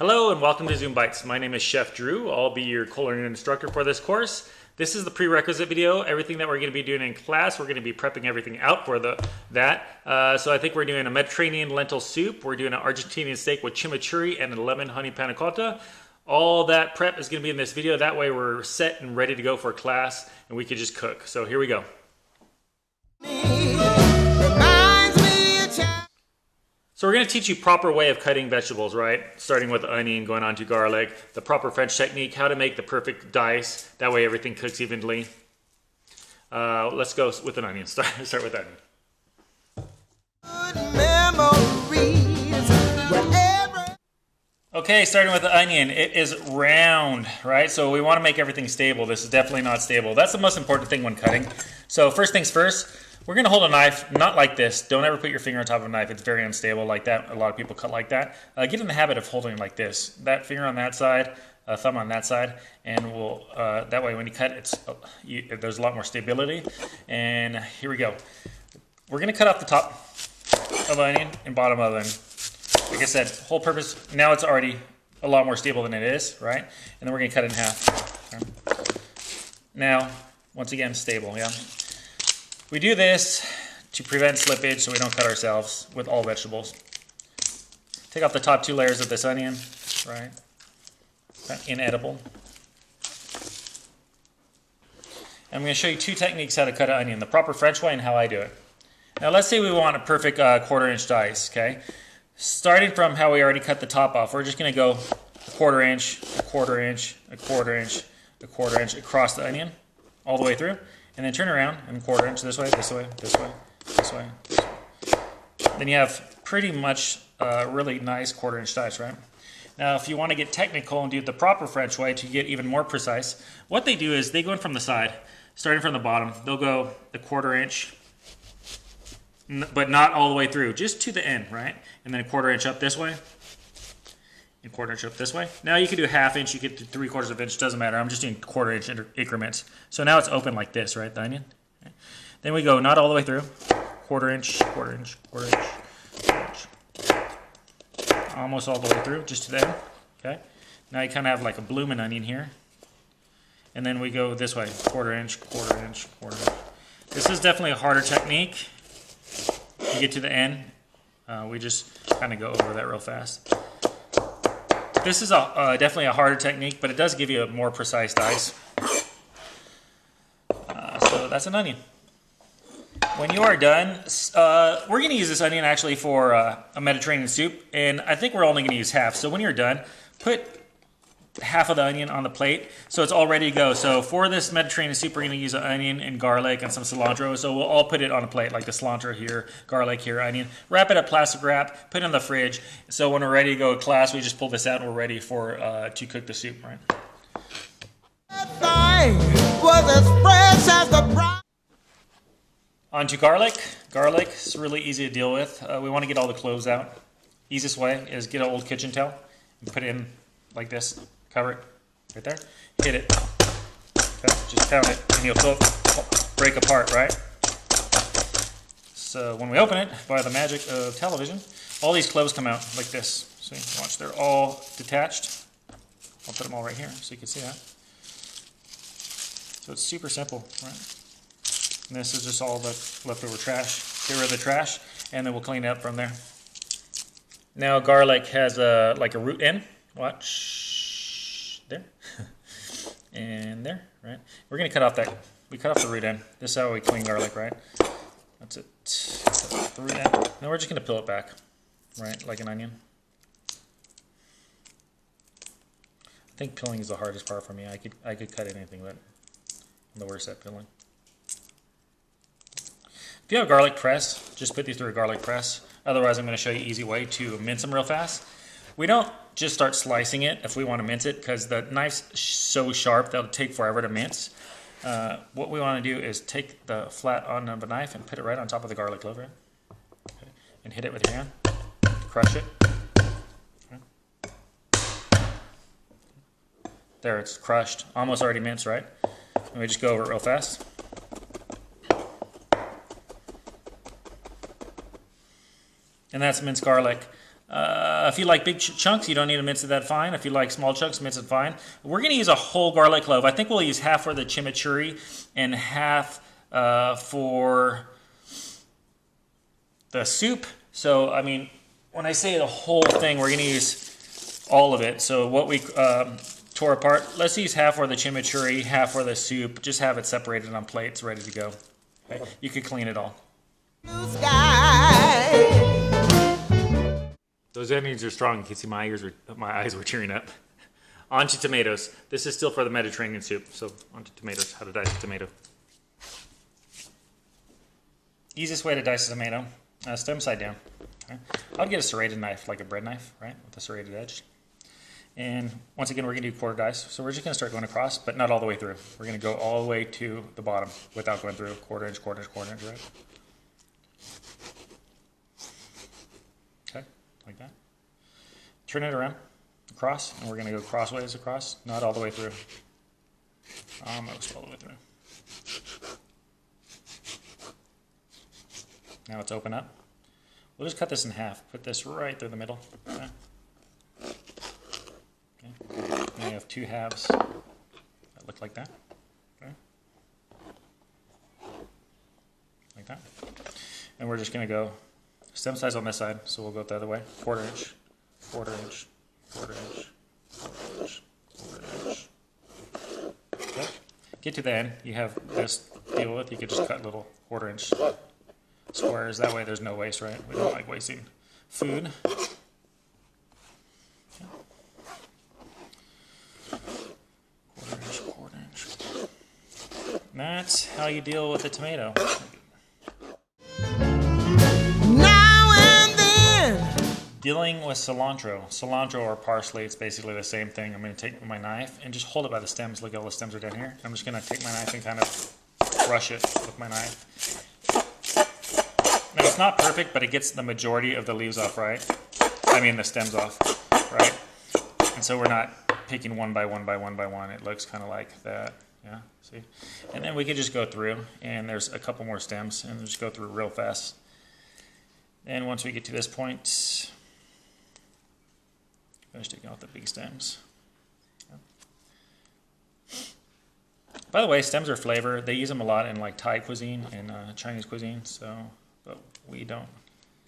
Hello and welcome to Zoom Bytes. My name is Chef Drew. I'll be your culinary instructor for this course. This is the prerequisite video. Everything that we're going to be doing in class, we're going to be prepping everything out for that. So I think we're doing a Mediterranean lentil soup. We're doing an Argentinian steak with chimichurri and a lemon honey panna cotta. All that prep is going to be in this video. That way we're set and ready to go for class and we can just cook. So here we go. So we're going to teach you proper way of cutting vegetables, right? Starting with onion, going on to garlic, the proper French technique, how to make the perfect dice. That way everything cooks evenly. Let's go with an onion. Start with onion. Okay, starting with the onion. It is round, right? So we want to make everything stable. This is definitely not stable. That's the most important thing when cutting. So first things first. We're going to hold a knife, not like this. Don't ever put your finger on top of a knife. It's very unstable like that. A lot of people cut like that. Get in the habit of holding it like this. That finger on that side, thumb on that side, and we'll that way when you cut, there's a lot more stability. And here we go. We're going to cut off the top of the onion and bottom of the onion. Like I said, whole purpose, now it's already a lot more stable than it is, right? And then we're going to cut it in half. Okay. Now, once again, stable, yeah? We do this to prevent slippage so we don't cut ourselves with all vegetables. Take off the top two layers of this onion, right? Inedible. I'm going to show you two techniques how to cut an onion, the proper French way and how I do it. Now let's say we want a perfect quarter-inch dice, okay? Starting from how we already cut the top off, we're just going to go a quarter inch, a quarter inch, a quarter inch, a quarter inch across the onion all the way through. And then turn around and quarter inch this way, this way, this way, this way, this way. Then you have pretty much really nice quarter-inch dice, right? Now, if you want to get technical and do it the proper French way to get even more precise, what they do is they go in from the side, starting from the bottom. They'll go a quarter inch, but not all the way through, just to the end, right? And then a quarter inch up this way, and quarter inch up this way. Now you can do a half inch, you get to 3/4 of an inch, doesn't matter. I'm just doing quarter inch increments. So now it's open like this, right, the onion? Okay. Then we go not all the way through, quarter inch, quarter inch, quarter inch, quarter inch. Almost all the way through, just to the end, okay? Now you kind of have like a blooming onion here. And then we go this way, quarter inch, quarter inch, quarter inch. This is definitely a harder technique. You get to the end, we just kind of go over that real fast. This is definitely a harder technique, but it does give you a more precise dice. So that's an onion. When you are done, we're going to use this onion actually for a Mediterranean soup, and I think we're only going to use half. So when you're done, put half of the onion on the plate so it's all ready to go. So for this Mediterranean soup, we're going to use an onion and garlic and some cilantro. So we'll all put it on a plate, like the cilantro here, garlic here, onion. Wrap it up, plastic wrap, put it in the fridge. So when we're ready to go to class, we just pull this out and we're ready for to cook the soup, right? On to garlic. Garlic is really easy to deal with. We want to get all the cloves out. Easiest way is get an old kitchen towel and put it in like this. Cover it right there. Hit it. Okay. Just pound it, and you'll feel it break apart, right? So when we open it, by the magic of television, all these cloves come out like this. See, watch, they're all detached. I'll put them all right here so you can see that. So it's super simple, right? And this is just all the leftover trash. Get rid of the trash, and then we'll clean it up from there. Now garlic has like a root end. Watch there and there, right? We're gonna cut off that. We cut off the root end. This is how we clean garlic, right? That's it. Cut off the root end. Now we're just gonna peel it back, right, like an onion. I think peeling is the hardest part for me. I could cut anything, but I'm the worst at peeling. If you have a garlic press, just put these through a garlic press. Otherwise, I'm going to show you an easy way to mince them real fast. We don't just start slicing it if we want to mince it because the knife's so sharp that it'll take forever to mince. What we want to do is take the flat end of a knife and put it right on top of the garlic clove, right? Okay. And hit it with your hand. Crush it. Okay. There, it's crushed. Almost already minced, right? And we just go over it real fast. And that's minced garlic. If you like big chunks, you don't need to mince it that fine. If you like small chunks, mince it fine. We're going to use a whole garlic clove. I think we'll use half for the chimichurri and half for the soup. So, I mean, when I say the whole thing, we're going to use all of it. So what we tore apart, let's use half for the chimichurri, half for the soup. Just have it separated on plates, ready to go. Okay? You could clean it all. Those onions are strong. You can see my eyes were tearing up. Onto tomatoes. This is still for the Mediterranean soup. So onto tomatoes. How to dice a tomato. Easiest way to dice a tomato. Stem side down. Okay. I'd get a serrated knife, like a bread knife, right, with a serrated edge. And once again, we're going to do quarter dice. So we're just going to start going across, but not all the way through. We're going to go all the way to the bottom without going through. Quarter inch, quarter inch, quarter inch, right? Okay, like that. Turn it around, across, and we're going to go crossways across, not all the way through. Almost all the way through. Now it's open up. We'll just cut this in half. Put this right through the middle. Okay. Okay. Now you have two halves that look like that. Okay. Like that. And we're just going to go stem size on this side, so we'll go the other way. Quarter inch, quarter inch, quarter inch, quarter inch, quarter inch. Okay. Get to the end. You have this to deal with. You could just cut little quarter inch squares. That way there's no waste, right? We don't like wasting food. Okay. Quarter inch, quarter inch. And that's how you deal with the tomato. Now and then. Dealing with cilantro. Cilantro or parsley, it's basically the same thing. I'm going to take my knife and just hold it by the stems. Look, all the stems are down here. I'm just going to take my knife and kind of brush it with my knife. Now, it's not perfect, but it gets the majority of the leaves off, right? I mean, the stems off, right? And so we're not picking one by one by one by one. It looks kind of like that, yeah, see? And then we can just go through, and there's a couple more stems, and just go through real fast. And once we get to this point, finish taking off the big stems. By the way, stems are flavor. They use them a lot in like Thai cuisine and Chinese cuisine, so... but we don't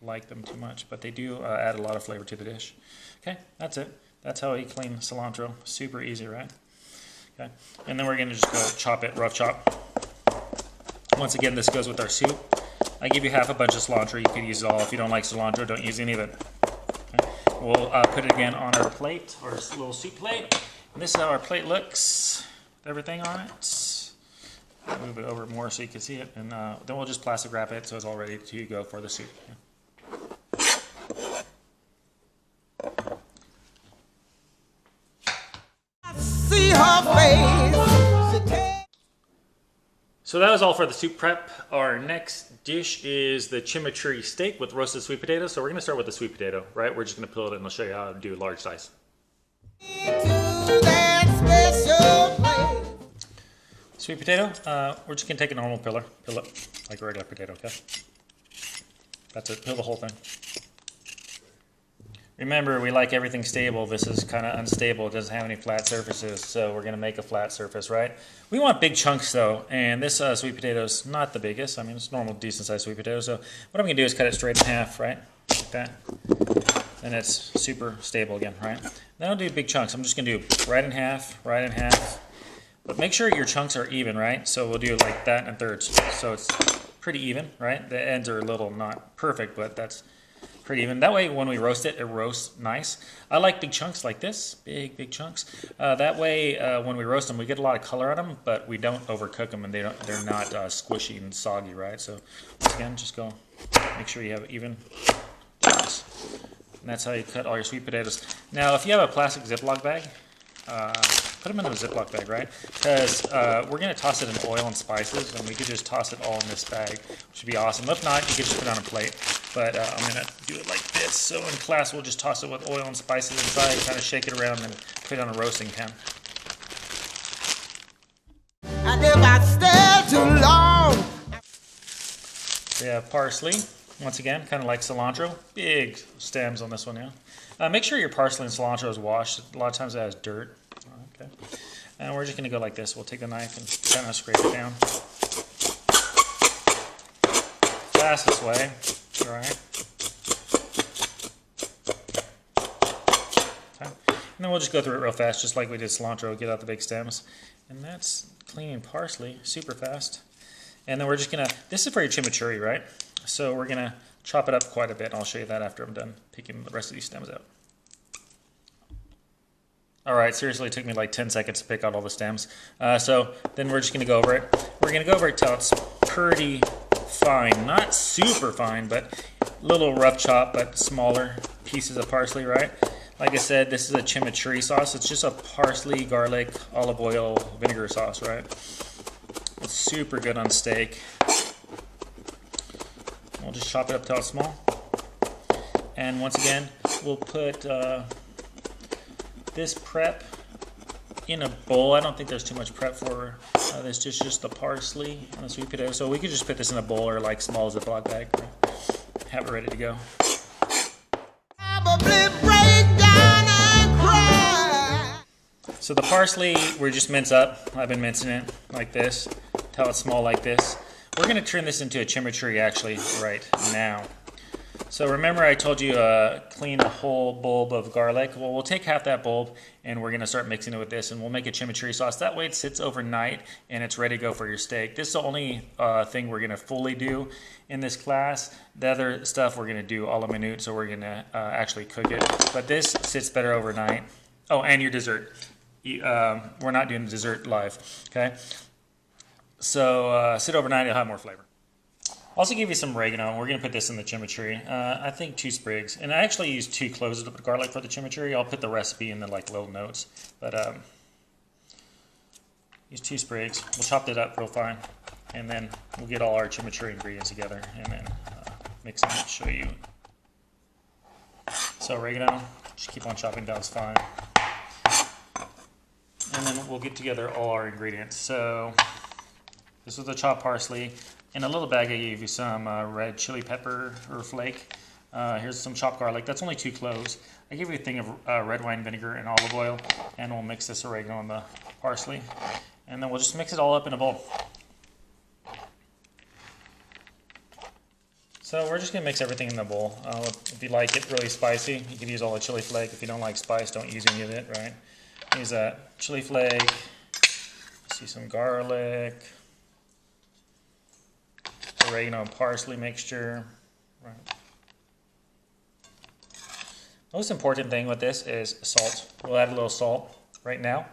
like them too much, but they do add a lot of flavor to the dish. Okay, that's it. That's how you clean cilantro. Super easy, right? Okay, and then we're going to just go chop it, rough chop. Once again, this goes with our soup. I give you half a bunch of cilantro. You can use it all. If you don't like cilantro, don't use any of it. Okay. We'll put it again on our plate, our little soup plate. And this is how our plate looks with everything on it. Move it over more so you can see it, and then we'll just plastic wrap it so it's all ready to go for the soup. See her face. So that was all for the soup prep. Our next dish is the chimichurri steak with roasted sweet potato. So we're going to start with the sweet potato, right? We're just going to peel it and I'll show you how to do a large slice. Sweet potato, we're just going to take a normal peeler, peel it like a regular potato, okay? That's it, peel the whole thing. Remember, we like everything stable. This is kind of unstable. It doesn't have any flat surfaces, so we're going to make a flat surface, right? We want big chunks, though, and this sweet potato is not the biggest. I mean, it's normal, decent-sized sweet potato, so what I'm going to do is cut it straight in half, right? Like that. And it's super stable again, right? Then I'll do big chunks. I'm just going to do right in half, right in half. But make sure your chunks are even, right? So we'll do like that in thirds. So it's pretty even, right? The ends are a little not perfect, but that's pretty even. That way, when we roast it, it roasts nice. I like big chunks like this, big chunks. That way, when we roast them, we get a lot of color on them, but we don't overcook them, and they're not squishy and soggy, right? So once again, just go make sure you have even chunks. And that's how you cut all your sweet potatoes. Now, if you have a plastic Ziploc bag, put them in a Ziploc bag, right? Because we're going to toss it in oil and spices, and we could just toss it all in this bag, which would be awesome. If not, you could just put it on a plate. But I'm going to do it like this. So in class, we'll just toss it with oil and spices inside, kind of shake it around, and put it on a roasting pan. And if I stay too long. So we have parsley. once again, kind of like cilantro. Big stems on this one now. Make sure your parsley and cilantro is washed. A lot of times it has dirt. Okay. And we're just going to go like this. We'll take the knife and kind of scrape it down. Fastest way. All right. Okay. And then we'll just go through it real fast, just like we did cilantro. Get out the big stems. And that's cleaning parsley super fast. And then we're just going to, this is for your chimichurri, right? So we're going to chop it up quite a bit. And I'll show you that after I'm done picking the rest of these stems out. All right, seriously, it took me like 10 seconds to pick out all the stems. So then we're just going to go over it. We're going to go over it till it's pretty fine. Not super fine, but a little rough chop, but smaller pieces of parsley, right? Like I said, this is a chimichurri sauce. It's just a parsley, garlic, olive oil, vinegar sauce, right? It's super good on steak. We'll just chop it up till it's small. And once again, we'll put this prep in a bowl. I don't think there's too much prep for this. Just the parsley and the sweet potato. So we could just put this in a bowl or like small Ziploc bag. Have it ready to go. So the parsley we're just mince up. I've been mincing it like this till it's small like this. We're going to turn this into a chimichurri actually right now. So remember I told you clean a whole bulb of garlic. Well, we'll take half that bulb and we're going to start mixing it with this and we'll make a chimichurri sauce. That way it sits overnight and it's ready to go for your steak. This is the only thing we're going to fully do in this class. The other stuff we're going to do a la minute, so we're going to actually cook it. But this sits better overnight. Oh, and your dessert. We're not doing the dessert live, okay? So sit overnight, it'll have more flavor. Also give you some oregano. We're going to put this in the chimichurri. I think 2 sprigs. And I actually use 2 cloves of garlic for the chimichurri. I'll put the recipe in the like little notes. But use 2 sprigs. We'll chop it up real fine. And then we'll get all our chimichurri ingredients together and then mix them and show you. So oregano, just keep on chopping down, it's fine. And then we'll get together all our ingredients. So this is the chopped parsley. In a little bag I gave you some red chili pepper or flake. Here's some chopped garlic. That's only 2 cloves. I gave you a thing of red wine vinegar and olive oil. And we'll mix this oregano and the parsley. And then we'll just mix it all up in a bowl. So we're just going to mix everything in the bowl. If you like it really spicy, you can use all the chili flake. If you don't like spice, don't use any of it, right? Use that chili flake. See some garlic. Oregano and parsley mixture. Right. Most important thing with this is salt. We'll add a little salt right now.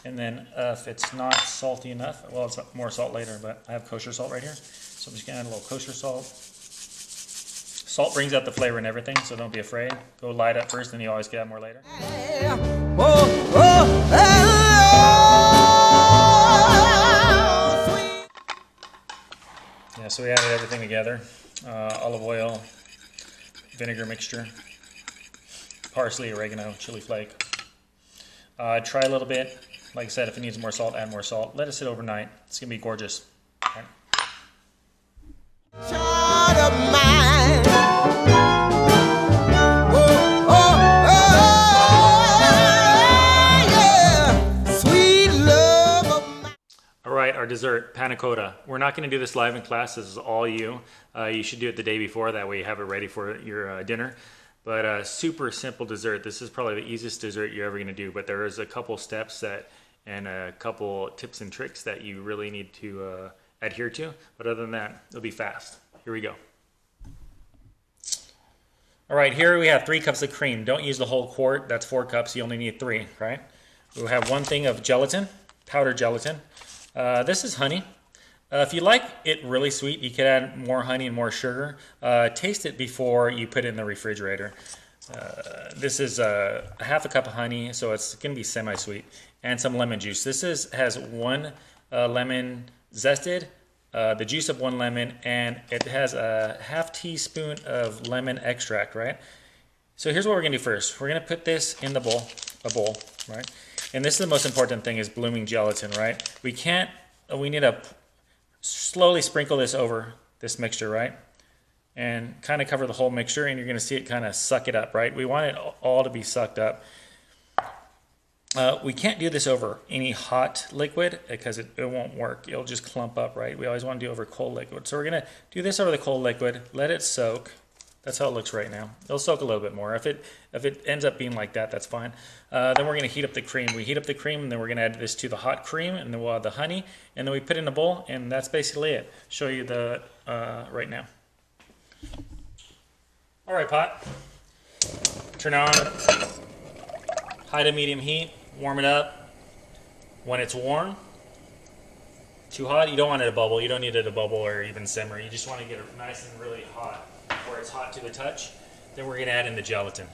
And then if it's not salty enough, well, it's more salt later, but I have kosher salt right here. So I'm just going to add a little kosher salt. Salt brings out the flavor and everything, so don't be afraid. Go light up first, and you always get out more later. Yeah, so we added everything together. Olive oil, vinegar mixture, parsley, oregano, chili flake. Try a little bit. Like I said, if it needs more salt, add more salt. Let it sit overnight. It's going to be gorgeous. Okay. Our dessert, panna cotta. We're not going to do this live in class. This is all you. You should do it the day before. That way you have it ready for your dinner. But super simple dessert. This is probably the easiest dessert you're ever going to do. But there is a couple steps and a couple tips and tricks that you really need to adhere to. But other than that, it'll be fast. Here we go. All right, here we have 3 cups of cream. Don't use the whole quart. That's 4 cups. You only need 3, right? We'll have 1 thing of gelatin, powdered gelatin. This is honey. If you like it really sweet, you could add more honey and more sugar. Taste it before you put it in the refrigerator. This is half a cup of honey, so it's going to be semi-sweet. And some lemon juice. This has 1 lemon zested, the juice of 1 lemon, and it has a ½ teaspoon of lemon extract, right? So here's what we're going to do first. We're going to put this in the bowl, right? And this is the most important thing, is blooming gelatin, right? We need to slowly sprinkle this over this mixture, right? and kind of cover the whole mixture, and you're going to see it kind of suck it up, right? We want it all to be sucked up. We can't do this over any hot liquid because it won't work. It'll just clump up, right? We always want to do over cold liquid. So we're going to do this over the cold liquid, let it soak. That's how it looks right now. It'll soak a little bit more. If it ends up being like that, that's fine. Then we're going to heat up the cream. We heat up the cream, and then we're going to add this to the hot cream, and then we'll add the honey, and then we put it in a bowl, and that's basically it. Show you the right now. All right, pot. Turn on high to medium heat. Warm it up. When it's warm, too hot, you don't want it to bubble. You don't need it to bubble or even simmer. You just want to get it nice and really hot, where it's hot to the touch. Then we're going to add in the gelatin.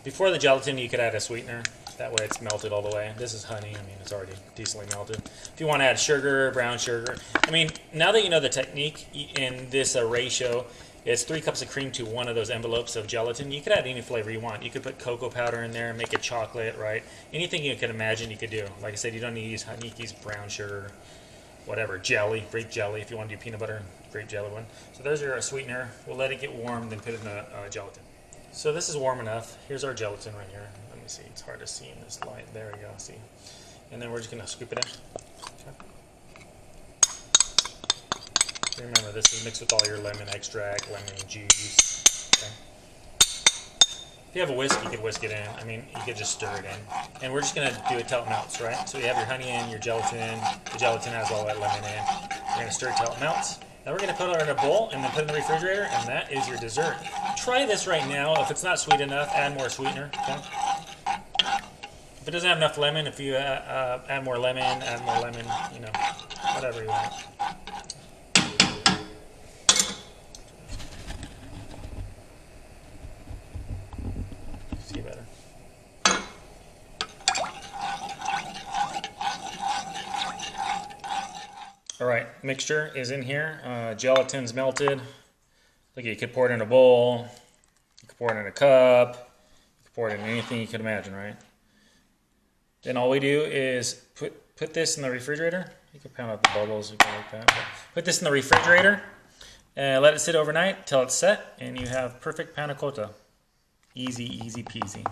Before the gelatin, you could add a sweetener. That way it's melted all the way. This is honey. I mean, it's already decently melted. If you want to add sugar, brown sugar. I mean, now that you know the technique in this ratio, it's 3 cups of cream to one of those envelopes of gelatin. You could add any flavor you want. You could put cocoa powder in there, make it chocolate, right? Anything you can imagine you could do. Like I said, you don't need to use honey, you can use brown sugar, whatever, jelly, grape jelly, if you want to do peanut butter, grape jelly one. So there's your sweetener. We'll let it get warm, then put it in the gelatin. So this is warm enough. Here's our gelatin right here. Let me see. It's hard to see in this light. There we go. See. And then we're just going to scoop it in. Okay. Remember, this is mixed with all your lemon extract, lemon juice. Okay. If you have a whisk, you could whisk it in. I mean, you could just stir it in. And we're just going to do it till it melts, right? So you have your honey in, your gelatin. The gelatin has all that lemon in. We're going to stir it till it melts. Now we're going to put it in a bowl and then put it in the refrigerator, and that is your dessert. Try this right now. If it's not sweet enough, add more sweetener. Okay? If it doesn't have enough lemon, if you add more lemon, you know, whatever you want. See better. All right, mixture is in here. Gelatin's melted. Look, you could pour it in a bowl. You could pour it in a cup. You could pour it in anything you could imagine, right? Then all we do is put this in the refrigerator. You can pound out the bubbles like that. But put this in the refrigerator and let it sit overnight till it's set, and you have perfect panna cotta. Easy, easy peasy.